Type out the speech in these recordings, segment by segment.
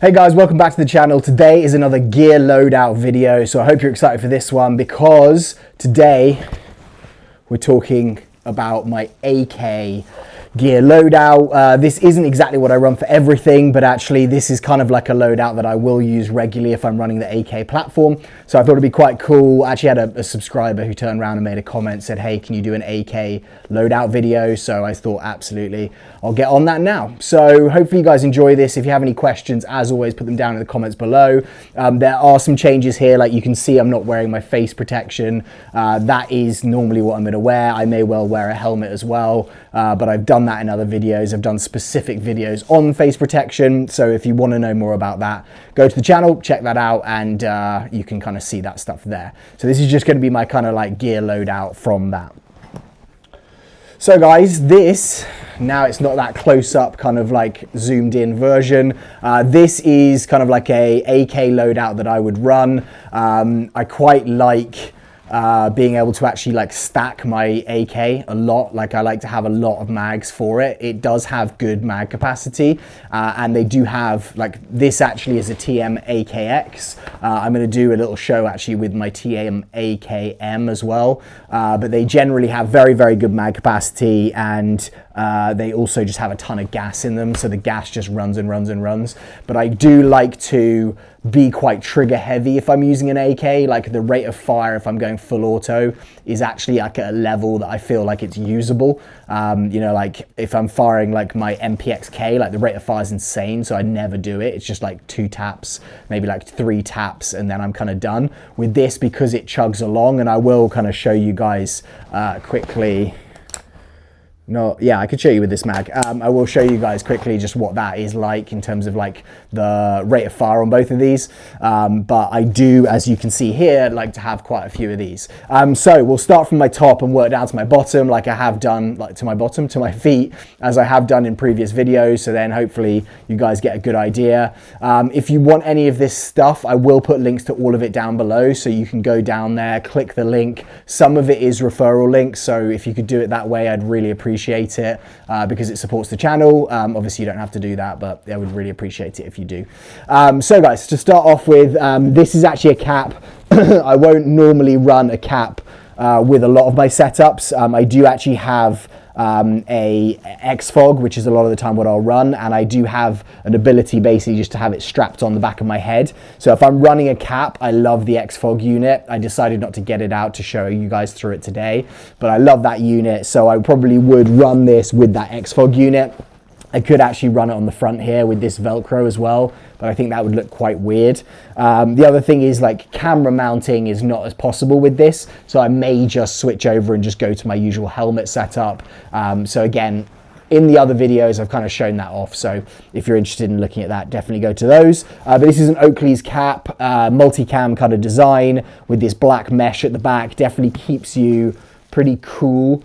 Hey guys, welcome back to the channel. Today is another gear loadout video, so I hope you're excited for this one because today we're talking about my AK gear loadout. This isn't exactly what I run for everything, but actually this is kind of like a loadout that I will use regularly if I'm running the AK platform. So I thought it'd be quite cool. I actually had a subscriber who turned around and made a comment, said, hey, can you do an AK loadout video? So I thought, absolutely, I'll get on that now. So hopefully you guys enjoy this. If you have any questions, as always, put them down in the comments below. There are some changes here. Like you can see, I'm not wearing my face protection. That is normally what I'm gonna wear. I may well wear a helmet as well, but I've done that in other videos. I've done specific videos on face protection. So if you want to know more about that, go to the channel, check that out, and you can kind of see that stuff there. So this is just going to be my kind of like gear loadout from that. So guys, this, now it's not that close up kind of like zoomed in version. This is kind of like a AK loadout that I would run. I quite like being able to actually like stack my AK a lot. Like I like to have a lot of mags for it. It does have good mag capacity, and they do have, like, this actually is a TM AKX. I'm going to do a little show actually with my TM AKM as well, but they generally have very, very good mag capacity, and they also just have a ton of gas in them, so the gas just runs and runs and runs. But I do like to be quite trigger heavy if I'm using an AK. Like the rate of fire, if I'm going full auto, is actually like at a level that I feel like it's usable. You know, like if I'm firing like my MPXK, like the rate of fire is insane, so I never do it. It's just like 2 taps, maybe like 3 taps, and then I'm kind of done. With this, because it chugs along, and I will kind of show you guys quickly. No, yeah, I could show you with this mag. I will show you guys quickly just what that is like in terms of like the rate of fire on both of these. But I do, as you can see here, like to have quite a few of these. So we'll start from my top and work down to my bottom, like I have done, like to my bottom, to my feet, as I have done in previous videos. So then hopefully you guys get a good idea. If you want any of this stuff, I will put links to all of it down below, so you can go down there, click the link. Some of it is referral links, so if you could do it that way, I'd really appreciate it, because it supports the channel. Obviously you don't have to do that, but I would really appreciate it if you do. So guys, to start off with, this is actually a cap. I won't normally run a cap with a lot of my setups. I do actually have a X-Fog, which is a lot of the time what I'll run, and I do have an ability basically just to have it strapped on the back of my head. So if I'm running a cap, I love the X-Fog unit. I decided not to get it out to show you guys through it today, but I love that unit, so I probably would run this with that X-Fog unit. I could actually run it on the front here with this Velcro as well, but I think that would look quite weird. The other thing is, like, camera mounting is not as possible with this, so I may just switch over and just go to my usual helmet setup. So again, in the other videos, I've kind of shown that off, so if you're interested in looking at that, definitely go to those. But this is an Oakley's cap, multicam kind of design with this black mesh at the back. Definitely keeps you pretty cool.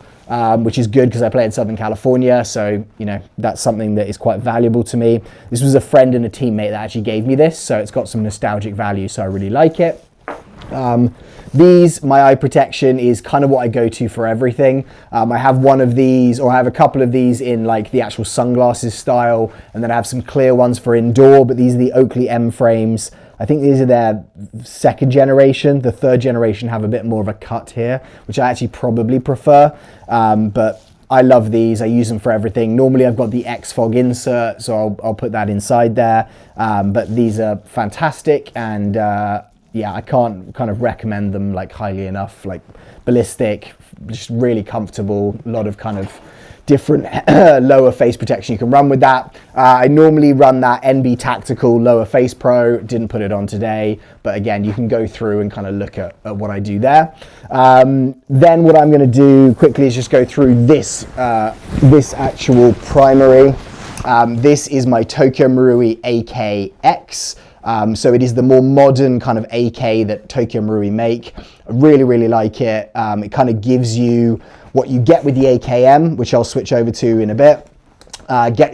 Which is good because I play in Southern California, so you know that's something that is quite valuable to me. This was a friend and a teammate that actually gave me this, so it's got some nostalgic value, so I really like it. These, my eye protection is kind of what I go to for everything. I have one of these, or I have a couple of these in like the actual sunglasses style, and then I have some clear ones for indoor, but these are the Oakley M frames. I think these are their 2nd generation. The 3rd generation have a bit more of a cut here, which I actually probably prefer. But I love these. I use them for everything. Normally I've got the X-Fog insert, so I'll put that inside there. But these are fantastic, and yeah, I can't kind of recommend them like highly enough. Like ballistic, just really comfortable. A lot of kind of different lower face protection you can run with that. I normally run that NB Tactical Lower Face Pro. Didn't put it on today, but again, you can go through and kind of look at what I do there. Then what I'm going to do quickly is just go through this this actual primary. This is my Tokyo Marui AKX. So it is the more modern kind of AK that Tokyo Marui make. I really, really like it. It kind of gives you what you get with the AKM, which I'll switch over to in a bit.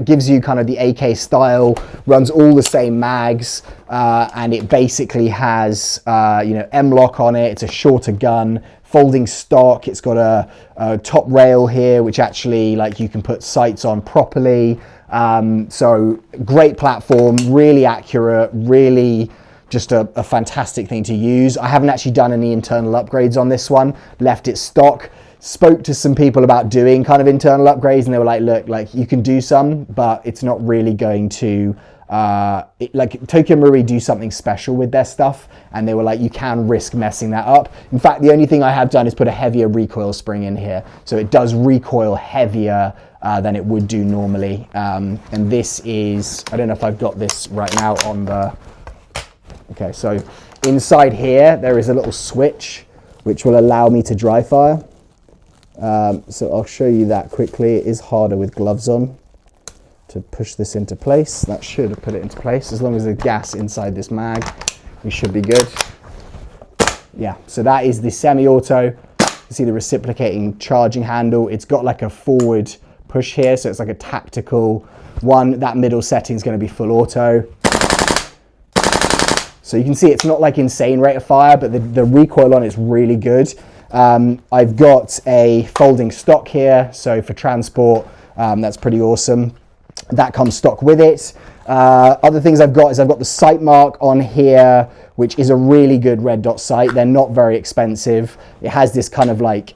Gives you kind of the AK style, runs all the same mags, and it basically has you know, M-lock on it. It's a shorter gun, folding stock. It's got a top rail here, which actually, like, you can put sights on properly. So great platform, really accurate, really just a fantastic thing to use. I haven't actually done any internal upgrades on this one, left it stock. Spoke to some people about doing kind of internal upgrades, and they were like, look, like you can do some, but it's not really going to, like Tokyo Marui do something special with their stuff, and they were like, you can risk messing that up. In fact, the only thing I have done is put a heavier recoil spring in here. So it does recoil heavier than it would do normally. And this is, I don't know if I've got this right now on the, okay, so inside here, there is a little switch which will allow me to dry fire. So I'll show you that quickly. It is harder with gloves on to push this into place. That should have put it into place. As long as there's gas inside this mag, we should be good. Yeah, so that is the semi-auto. You see the reciprocating charging handle. It's got like a forward push here, so it's like a tactical one. That middle setting is going to be full auto. So you can see it's not like insane rate of fire, but the recoil on it's really good. I've got a folding stock here, so for transport, that's pretty awesome. That comes stock with it. Other things I've got is I've got the sight mark on here, which is a really good red dot sight. They're not very expensive. It has this kind of like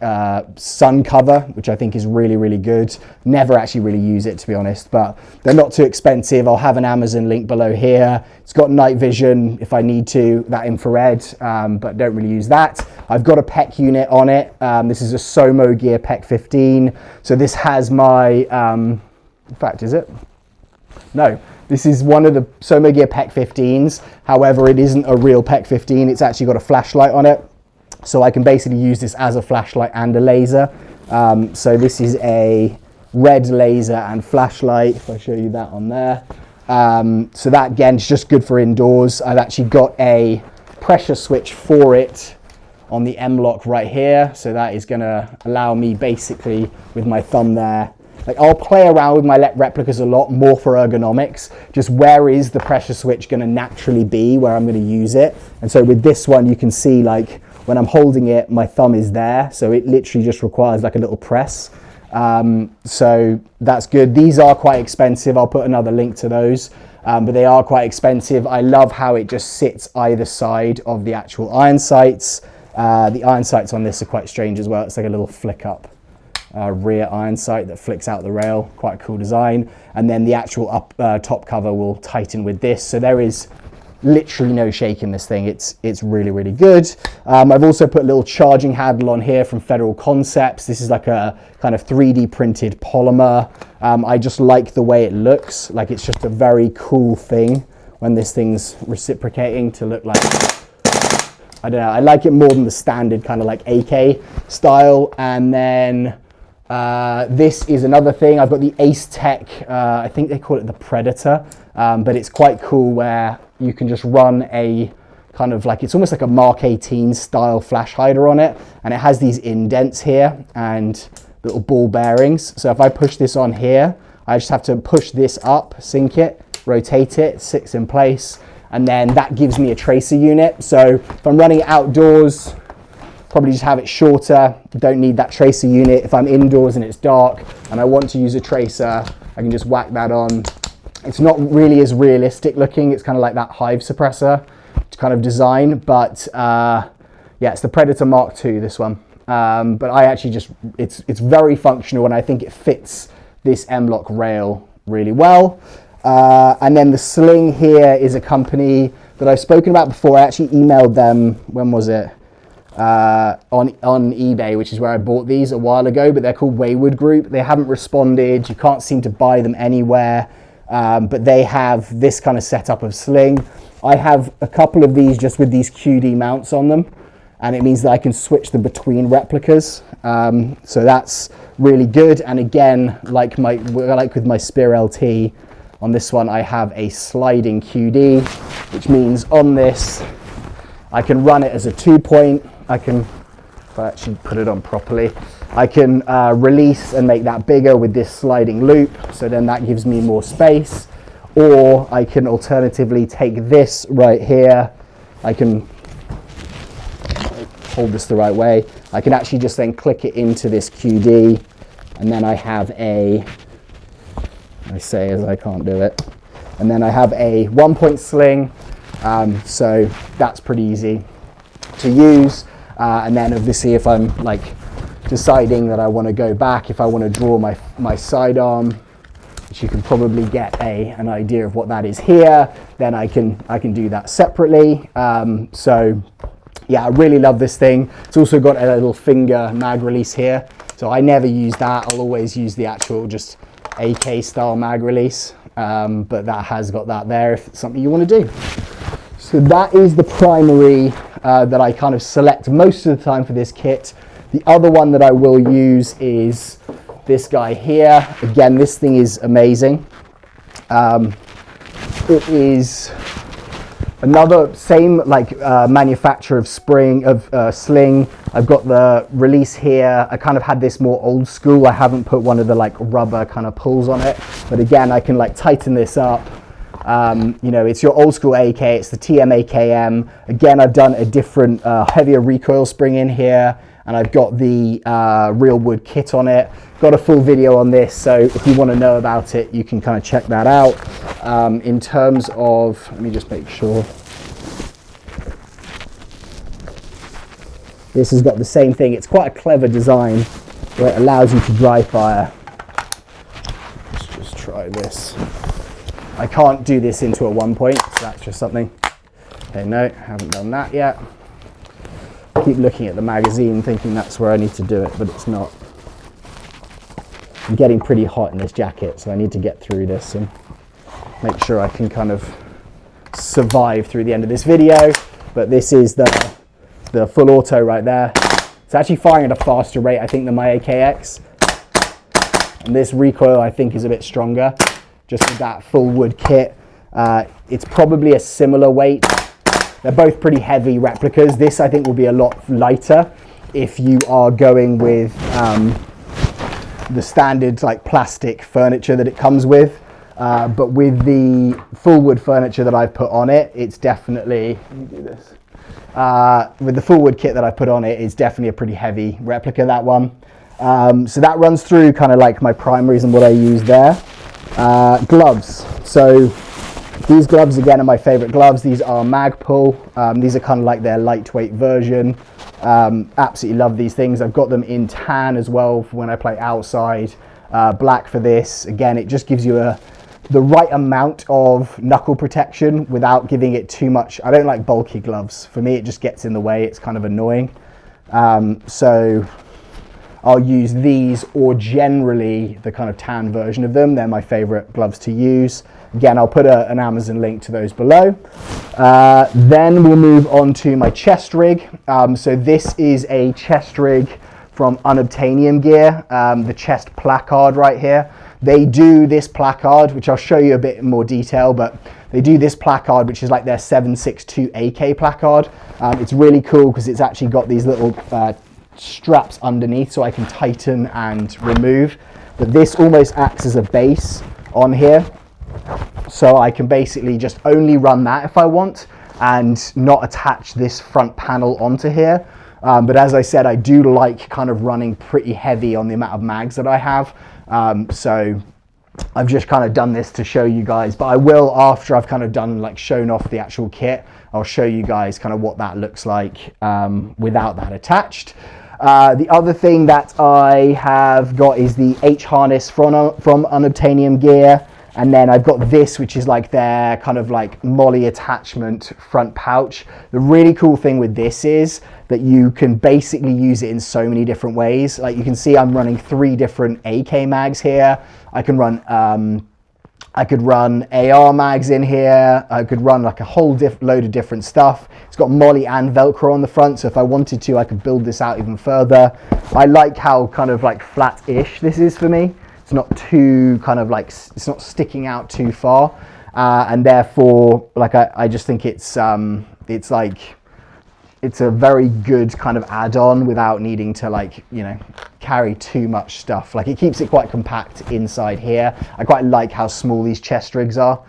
sun cover, which I think is really, really good. Never actually really use it, to be honest, but they're not too expensive. I'll have an Amazon link below here. It's got night vision if I need to, that infrared, but don't really use that. I've got a PEC unit on it. This is a Somo Gear PEC 15. So this has my, in fact, is it? No. This is one of the Somo Gear PEC 15s. However, it isn't a real PEC 15. It's actually got a flashlight on it. So I can basically use this as a flashlight and a laser. So this is a red laser and flashlight, if I show you that on there. So that, again, is just good for indoors. I've actually got a pressure switch for it on the M-lock right here. So that is going to allow me basically, with my thumb there, like I'll play around with my replicas a lot more for ergonomics, just where is the pressure switch going to naturally be where I'm going to use it. And so with this one, you can see like when I'm holding it, my thumb is there. So it literally just requires like a little press. So that's good. These are quite expensive. I'll put another link to those, but they are quite expensive. I love how it just sits either side of the actual iron sights. The iron sights on this are quite strange as well. It's like a little flick up. Rear iron sight that flicks out the rail, quite a cool design. And then the actual top cover will tighten with this. So there is literally no shake in this thing. It's really, really good. I've also put a little charging handle on here from Federal Concepts. This is like a kind of 3D printed polymer. I just like the way it looks. Like it's just a very cool thing when this thing's reciprocating to look like, I don't know, I like it more than the standard kind of like AK style. And then this is another thing. I've got the Ace Tech, I think they call it the Predator, but it's quite cool where you can just run a kind of like, it's almost like a Mark 18 style flash hider on it, and it has these indents here and little ball bearings. So if I push this on here, I just have to push this up, sync it, rotate it, sits in place, and then that gives me a tracer unit. So if I'm running it outdoors, probably just have it shorter, don't need that tracer unit. If I'm indoors and it's dark and I want to use a tracer, I can just whack that on. It's not really as realistic looking. It's kind of like that hive suppressor kind of design, but yeah, it's the Predator Mark II, this one. But I actually just, it's very functional, and I think it fits this M-lock rail really well. And then the sling here is a company that I've spoken about before. I actually emailed them, when was it? On eBay, which is where I bought these a while ago, but they're called Wayward Group. They haven't responded. You can't seem to buy them anywhere, but they have this kind of setup of sling. I have a couple of these just with these QD mounts on them, and it means that I can switch them between replicas. So that's really good. And again, like with my Spear LT, on this one I have a sliding QD, which means on this I can run it as a 2-point. I can, if I actually put it on properly, I can release and make that bigger with this sliding loop, so then that gives me more space. Or I can alternatively take this right here, I can hold this the right way, I can actually just then click it into this QD, and then I have a I say as I can't do it. And then I have a 1-point sling, so that's pretty easy to use. And then obviously if I'm like deciding that I want to go back, if I want to draw my sidearm, which you can probably get an idea of what that is here, then I can do that separately. So yeah, I really love this thing. It's also got a little finger mag release here, so I never use that. I'll always use the actual just AK style mag release, but that has got that there if it's something you want to do. So that is the primary that I kind of select most of the time for this kit. The other one that I will use is this guy here. Again, this thing is amazing. It is another same like manufacturer of sling. I've got the release here. I kind of had this more old school. I haven't put one of the like rubber kind of pulls on it, but again, I can like tighten this up. You know, it's your old school AK, it's the TM AKM. Again, I've done a different heavier recoil spring in here, and I've got the real wood kit on it. Got a full video on this, so if you want to know about it, you can kind of check that out. In terms of, let me just make sure. This has got the same thing. It's quite a clever design where it allows you to dry fire. Let's just try this. I can't do this into a 1-point, so that's just something. Okay, no, haven't done that yet. Keep looking at the magazine thinking that's where I need to do it, but it's not. I'm getting pretty hot in this jacket, so I need to get through this and make sure I can kind of survive through the end of this video. But this is the full auto right there. It's actually firing at a faster rate, I think, than my AKX. And this recoil, I think, is a bit stronger, just with that full wood kit. It's probably a similar weight. They're both pretty heavy replicas. This, I think, will be a lot lighter if you are going with the standard like plastic furniture that it comes with. But with the full wood furniture that I've put on it, it's definitely, let me do this. With the full wood kit that I put on it, it's definitely a pretty heavy replica, that one. So that runs through kind of like my primaries and what I use there. Gloves. So these gloves again are my favorite gloves. These are Magpul. These are kind of like their lightweight version. Absolutely love these things. I've got them in tan as well for when I play outside. Black for this. Again, it just gives you the right amount of knuckle protection without giving it too much. I don't like bulky gloves. For me, it just gets in the way. It's kind of annoying. So I'll use these, or generally the kind of tan version of them. They're my favorite gloves to use. Again, I'll put an Amazon link to those below. Then we'll move on to my chest rig. So this is a chest rig from Unobtainium Gear, the chest placard right here. They do this placard, which I'll show you a bit in more detail, but they do this placard, which is like their 7.62 AK placard. It's really cool because it's actually got these little straps underneath so I can tighten and remove. But this almost acts as a base on here. So I can basically just only run that if I want and not attach this front panel onto here. But as I said, I do like kind of running pretty heavy on the amount of mags that I have. So I've just kind of done this to show you guys, but I will, after I've kind of done like shown off the actual kit, I'll show you guys kind of what that looks like without that attached. The other thing that I have got is the H harness from Unobtainium Gear. And then I've got this, which is like their kind of like molly attachment front pouch. The really cool thing with this is that you can basically use it in so many different ways. Like you can see I'm running 3 different AK mags here. I can run, I could run AR mags in here. I could run like a whole load of different stuff. It's got molly and Velcro on the front, so if I wanted to, I could build this out even further. I like how kind of like flat-ish this is for me. It's not too kind of like, it's not sticking out too far. And therefore, like I just think it's like, it's a very good kind of add-on without needing to like, you know, carry too much stuff. Like it keeps it quite compact inside here. I quite like how small these chest rigs are.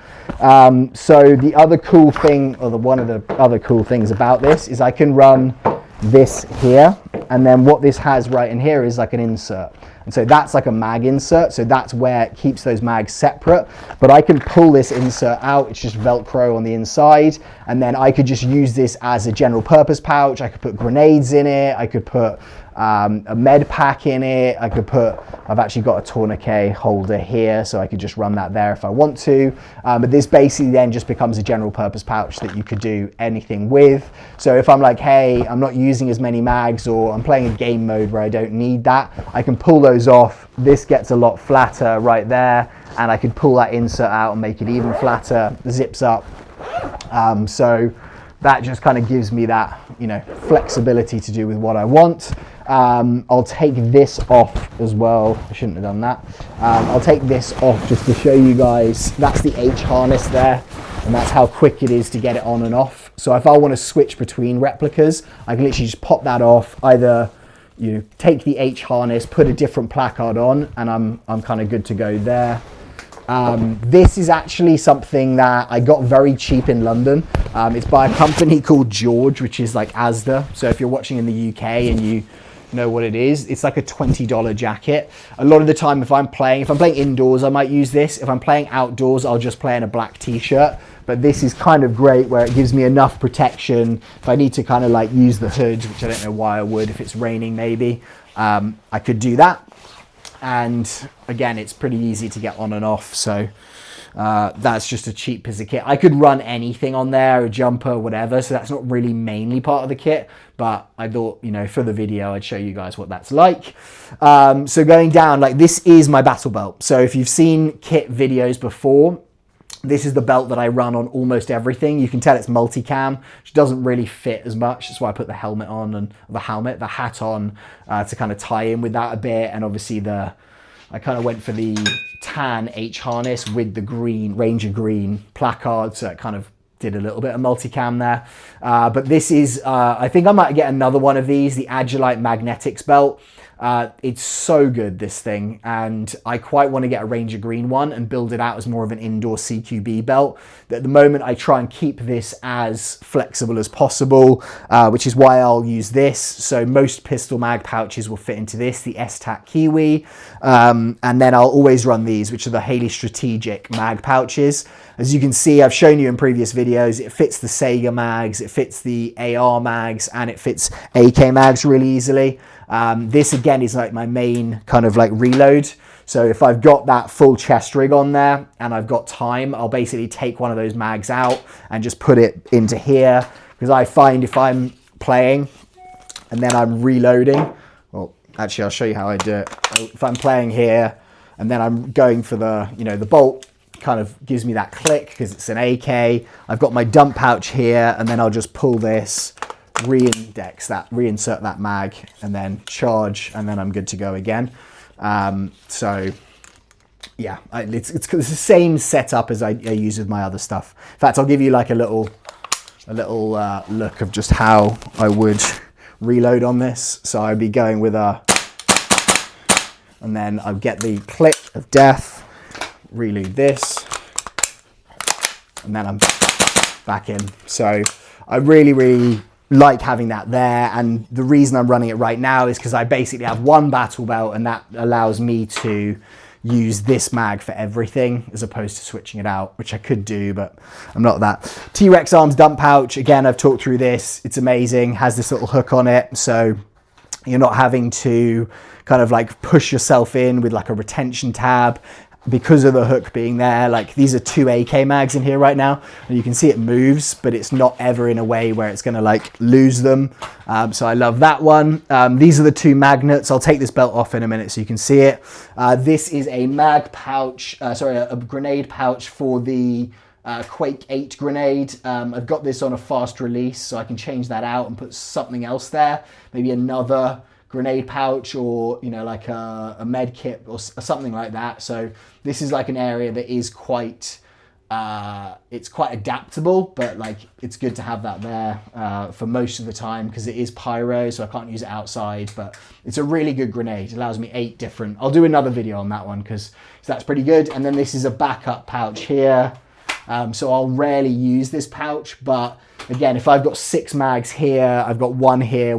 So the other cool thing, or one of the other cool things about this is I can run this here. And then what this has right in here is like an insert. And so that's like a mag insert. So that's where it keeps those mags separate. But I can pull this insert out. It's just Velcro on the inside. And then I could just use this as a general purpose pouch. I could put grenades in it. I could put a med pack in it. I've actually got a tourniquet holder here, so I could just run that there if I want to. But this basically then just becomes a general purpose pouch that you could do anything with. So if I'm like, hey, I'm not using as many mags, or I'm playing a game mode where I don't need that, I can pull those off. This gets a lot flatter right there, and I could pull that insert out and make it even flatter, zips up. So that just kind of gives me that, you know, flexibility to do with what I want. I'll take this off as well. I shouldn't have done that. I'll take this off just to show you guys. That's the H harness there, and that's how quick it is to get it on and off. So if I want to switch between replicas, I can literally just pop that off. Either you take the H harness, put a different placard on, and I'm kind of good to go there. This is actually something that I got very cheap in London. It's by a company called George, which is like Asda. So if you're watching in the UK and you know what it is, it's like a $20 jacket. A lot of the time if I'm playing indoors, I might use this. If I'm playing outdoors, I'll just play in a black t-shirt. But this is kind of great where it gives me enough protection. If I need to kind of like use the hood, which I don't know why I would, if it's raining maybe, I could do that. And again, it's pretty easy to get on and off. So that's just a cheap piece of kit. I could run anything on there, a jumper, whatever. So that's not really mainly part of the kit, but I thought, you know, for the video, I'd show you guys what that's like. So going down, like this is my battle belt. So if you've seen kit videos before, this is the belt that I run on almost everything. You can tell it's multicam, which doesn't really fit as much. That's why I put the helmet on and the hat on to kind of tie in with that a bit. And obviously I kind of went for the tan H harness with the green, Ranger green placard. So it kind of did a little bit of multicam there. But this is, I think I might get another one of these, the Agilite Magnetics belt. It's so good, this thing, and I quite want to get a Ranger green one and build it out as more of an indoor CQB belt. At the moment I try and keep this as flexible as possible, which is why I'll use this. So most pistol mag pouches will fit into this, the S-Tac Kiwi, and then I'll always run these, which are the Haley Strategic mag pouches. As you can see, I've shown you in previous videos, it fits the Sega mags, it fits the AR mags, and it fits AK mags really easily. This again is like my main kind of like reload. So if I've got that full chest rig on there and I've got time, I'll basically take one of those mags out and just put it into here. Because I find if I'm playing and then I'm reloading, well, actually I'll show you how I do it. If I'm playing here and then I'm going for the, you know, the bolt kind of gives me that click because it's an AK. I've got my dump pouch here, and then I'll just pull this, reinsert that mag, and then charge, and then I'm good to go again. So yeah, it's the same setup as I use with my other stuff. In fact, I'll give you like a little look of just how I would reload on this. So I'd be going with and then I'll get the click of death, reload this, and then I'm back in. So I really like having that there, and the reason I'm running it right now is because I basically have one battle belt, and that allows me to use this mag for everything as opposed to switching it out, which I could do, but I'm not that. T-Rex Arms dump pouch, again, I've talked through this. It's amazing, has this little hook on it, so you're not having to kind of like push yourself in with like a retention tab because of the hook being there. Like these are 2 AK mags in here right now, and you can see it moves, but it's not ever in a way where it's gonna like lose them. So I love that one. These are the 2 magnets. I'll take this belt off in a minute so you can see it. This is a mag pouch, a grenade pouch for the Quake 8 grenade. I've got this on a fast release, so I can change that out and put something else there, maybe another grenade pouch, or you know, like a med kit or something like that. So this is like an area that is quite it's quite adaptable, but like it's good to have that there for most of the time because it is pyro, so I can't use it outside. But it's a really good grenade. It allows me 8 different. I'll do another video on that one because that's pretty good. And then this is a backup pouch here. So I'll rarely use this pouch, but again, if I've got 6 mags here, I've got one here,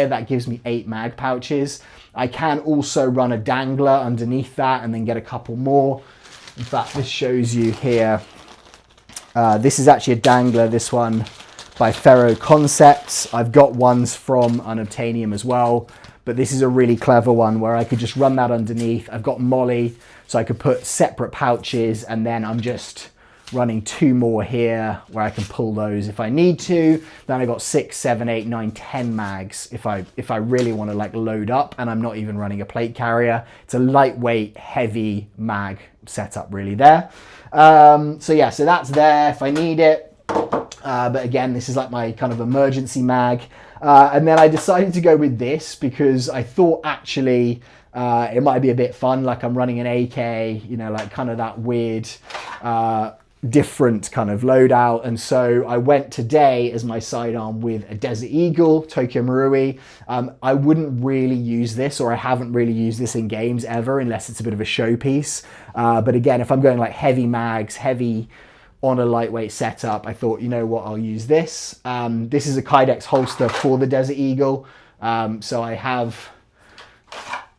that gives me 8 mag pouches. I can also run a dangler underneath that and then get a couple more. In fact, this shows you here. This is actually a dangler, this one by Ferro Concepts. I've got ones from Unobtainium as well, but this is a really clever one where I could just run that underneath. I've got Molly, so I could put separate pouches, and then I'm just running 2 more here where I can pull those if I need to. Then I got 6, 7, 8, 9, 10 mags if I really want to like load up, and I'm not even running a plate carrier. It's a lightweight, heavy mag setup really there. So yeah, so that's there if I need it. But again, this is like my kind of emergency mag. And then I decided to go with this because I thought actually it might be a bit fun. Like I'm running an AK, you know, like kind of that weird, different kind of loadout. And so I went today as my sidearm with a Desert Eagle Tokyo Marui. I wouldn't really use this, or I haven't really used this in games ever, unless it's a bit of a showpiece. But again, if I'm going like heavy mags, heavy on a lightweight setup, I thought, you know what, I'll use this. This is a Kydex holster for the Desert Eagle. So I have,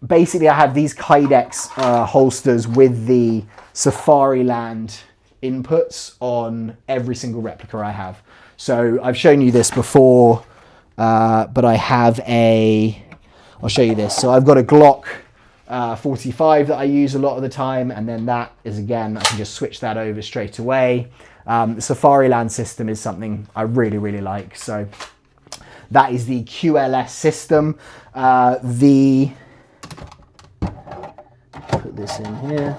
basically I have these Kydex holsters with the Safariland inputs on every single replica I have. So I've shown you this before, but I have I'll show you this. So I've got a Glock 45 that I use a lot of the time, and then that is, again, I can just switch that over straight away. The Safariland system is something I really, really like. So that is the QLS system. Put this in here.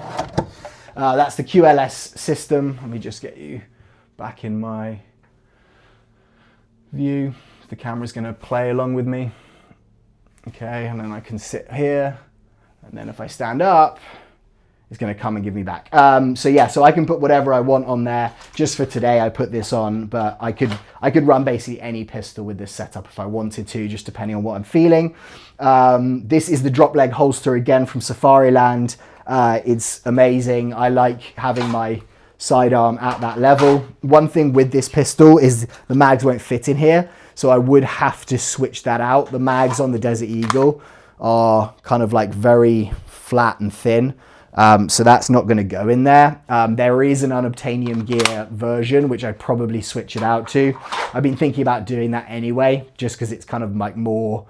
That's the QLS system. Let me just get you back in my view. The camera's going to play along with me. Okay, and then I can sit here. And then if I stand up, it's going to come and give me back. So yeah, so I can put whatever I want on there. Just for today, I put this on, but I could run basically any pistol with this setup if I wanted to, just depending on what I'm feeling. This is the drop leg holster again from Safariland. It's amazing. I like having my sidearm at that level. One thing with this pistol is the mags won't fit in here, so I would have to switch that out. The mags on the Desert Eagle are kind of like very flat and thin, so that's not going to go in there. There is an Unobtainium Gear version which I'd probably switch it out to. I've been thinking about doing that anyway, just because it's kind of like more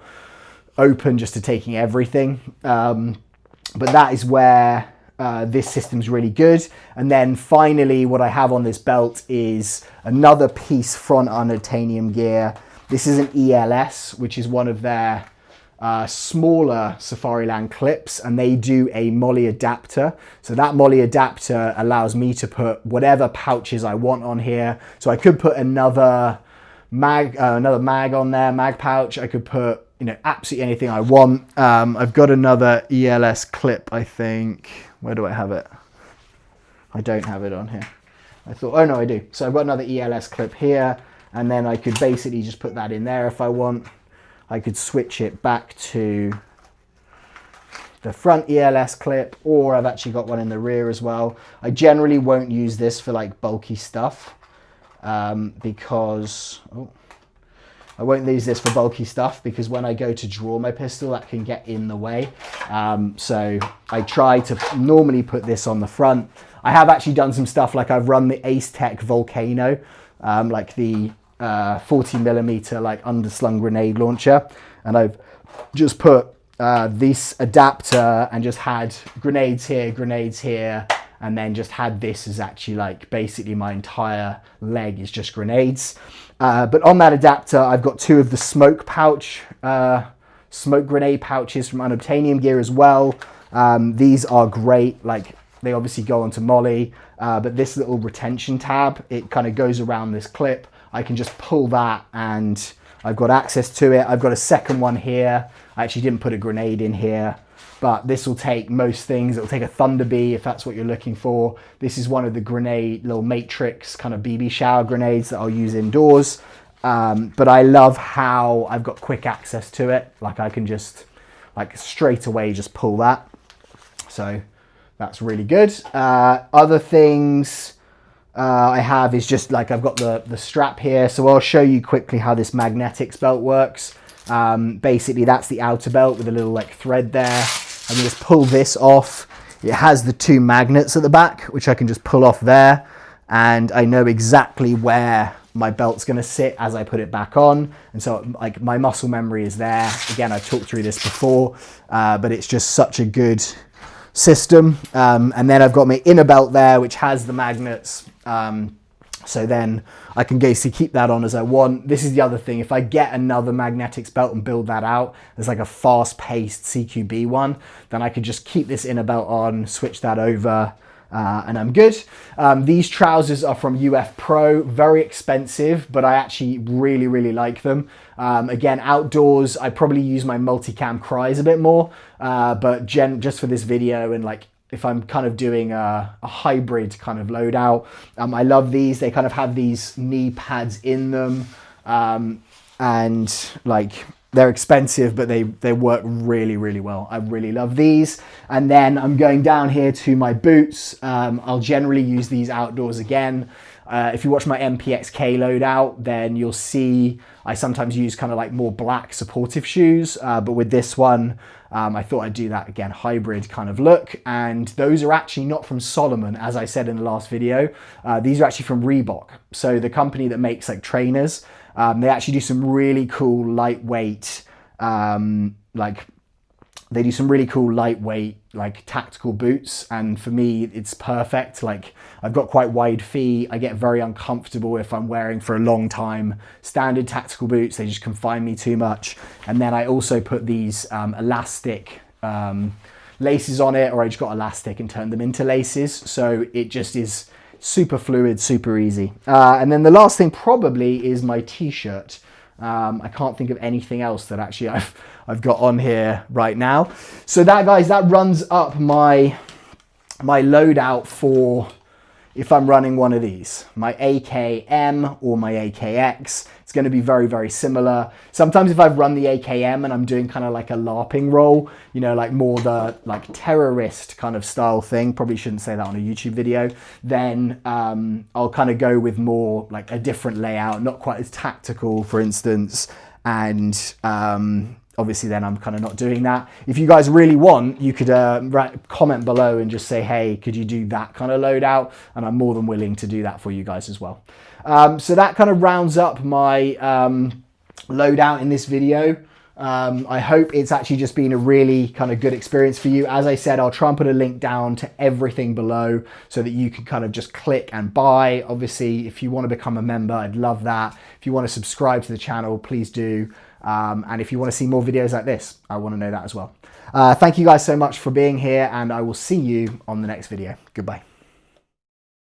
open just to taking everything. But that is where this system's really good. And then finally, what I have on this belt is another piece from Unobtainium Gear. This is an ELS, which is one of their smaller Safariland clips, and they do a molly adapter. So that molly adapter allows me to put whatever pouches I want on here. So I could put another mag on there, mag pouch. I could put, you know, absolutely anything I want. I've got another ELS clip, I think. Where do I have it? I don't have it on here. I thought, oh no, I do. So I've got another ELS clip here, and then I could basically just put that in there if I want. I could switch it back to the front ELS clip, or I've actually got one in the rear as well. I generally won't use this for like bulky stuff because, I won't use this for bulky stuff because when I go to draw my pistol, that can get in the way. So I try to normally put this on the front. I have actually done some stuff, like I've run the Ace Tech Volcano, like the 40mm like underslung grenade launcher, and I've just put this adapter and just had grenades here, and then just had this as actually like basically my entire leg is just grenades. But on that adapter, I've got 2 of the smoke grenade pouches from Unobtainium Gear as well. These are great. Like, they obviously go onto molly, but this little retention tab, it kind of goes around this clip. I can just pull that and I've got access to it. I've got a second one here. I actually didn't put a grenade in here, but this will take most things. It'll take a Thunder Bee if that's what you're looking for. This is one of the grenade, little matrix kind of BB shower grenades that I'll use indoors. But I love how I've got quick access to it. Like, I can just like straight away just pull that. So that's really good. Other things, I have is just like, I've got the strap here. So I'll show you quickly how this magnetics belt works. Basically that's the outer belt with a little like thread there. I can just pull this off. It has the 2 magnets at the back, which I can just pull off there. And I know exactly where my belt's gonna sit as I put it back on. And so like my muscle memory is there. Again, I've talked through this before, but it's just such a good system. And then I've got my inner belt there, which has the magnets. So then I can basically keep that on as I want. This is the other thing. If I get another magnetics belt and build that out, there's like a fast-paced CQB one, then I could just keep this inner belt on, switch that over, and I'm good. These trousers are from UF Pro, very expensive, but I actually really, really like them. Again, outdoors, I probably use my multicam cries a bit more, but just for this video and like if I'm kind of doing a hybrid kind of loadout, I love these. They kind of have these knee pads in them, and like they're expensive, but they work really, really well. I really love these. And then I'm going down here to my boots. I'll generally use these outdoors again. If you watch my MPXK loadout, then you'll see I sometimes use kind of like more black supportive shoes, but with this one, I thought I'd do that again, hybrid kind of look. And those are actually not from Solomon, as I said in the last video. These are actually from Reebok. So the company that makes like trainers, they actually do some really cool lightweight, they do some really cool lightweight, like tactical boots. And for me, it's perfect. Like I've got quite wide feet. I get very uncomfortable if I'm wearing for a long time standard tactical boots. They just confine me too much. And then I also put these elastic laces on it, or I just got elastic and turned them into laces. So it just is super fluid, super easy. And then the last thing probably is my t-shirt. I can't think of anything else that actually I've got on here right now. So that, guys, that runs up my loadout for if I'm running one of these, my AKM or my AKX. It's going to be very, very similar. Sometimes if I've run the AKM and I'm doing kind of like a LARPing role, you know, like more the like terrorist kind of style thing, probably shouldn't say that on a YouTube video, then I'll kind of go with more like a different layout, not quite as tactical, for instance. And obviously then I'm kind of not doing that. If you guys really want, you could comment below and just say, hey, could you do that kind of loadout? And I'm more than willing to do that for you guys as well. So that kind of rounds up my loadout in this video. I hope it's actually just been a really kind of good experience for you. As I said, I'll try and put a link down to everything below so that you can kind of just click and buy. Obviously, if you want to become a member, I'd love that. If you want to subscribe to the channel, please do. And if you want to see more videos like this, I want to know that as well. Thank you guys so much for being here, and I will see you on the next video. Goodbye.